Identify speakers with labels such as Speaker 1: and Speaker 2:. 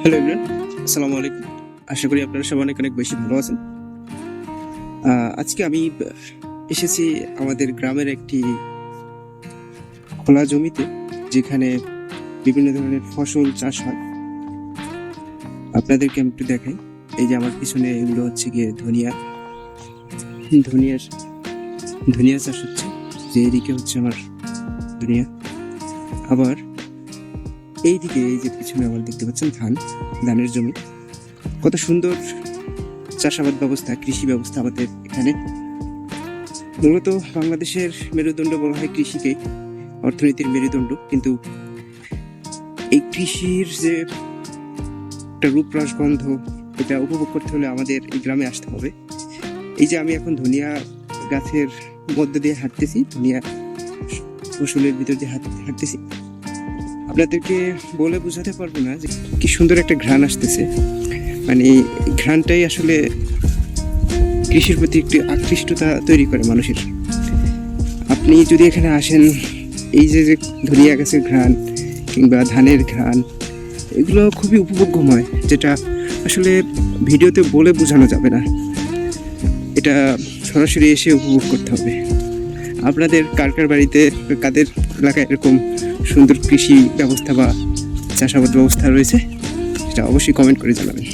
Speaker 1: Hello everyone, আসসালামু আলাইকুম। আশা করি আপনারা সবাই অনেক অনেক বেশি ভালো আছেন। আজকে আমি এসেছি আমাদের গ্রামের একটি খোলা জমিতে, যেখানে বিভিন্ন ধরনের ফসল চাষ হয়। আপনাদেরকে আমি একটু দেখাই। এই যে আমার পিছনে এগুলো হচ্ছে গিয়ে ধনিয়া চাষ হচ্ছে। যে এদিকে হচ্ছে আমার ধনিয়া, আবার এইদিকে এই যে পিছনে আমার দেখতে পাচ্ছেন ধানের জমি। কত সুন্দর চাষাবাদ ব্যবস্থা, কৃষি ব্যবস্থা আমাদের এখানে। মূলত বাংলাদেশের মেরুদণ্ড বলা হয় কৃষিকে, অর্থনীতির মেরুদণ্ড। কিন্তু এই কৃষির যে একটা রূপরস গন্ধ, এটা উপভোগ করতে হলে আমাদের এই গ্রামে আসতে হবে। এই যে আমি এখন ধনিয়া গাছের মধ্য দিয়ে হাঁটতেছি, ধনিয়া ফসলের ভিতর দিয়ে হাঁটতেছি। আপনাদেরকে বলে বোঝাতে পারবো না যে কি সুন্দর একটা ঘ্রাণ আসতেছে। মানে এই ঘ্রাণটাই আসলে কৃষির প্রতি একটি আকৃষ্টতা তৈরি করে মানুষের। আপনি যদি এখানে আসেন, এই যে যে ধনিয়া গাছের ঘ্রাণ কিংবা ধানের ঘ্রাণ, এগুলো খুবই উপভোগ্যময়, যেটা আসলে ভিডিওতে বলে বোঝানো যাবে না। এটা সরাসরি এসে উপভোগ করতে হবে। আপনাদের কার বাড়িতে, কাদের এলাকায় এরকম সুন্দর কৃষি ব্যবস্থা বা চাষাবাদ ব্যবস্থা রয়েছে, সেটা অবশ্যই কমেন্ট করে জানাবেন।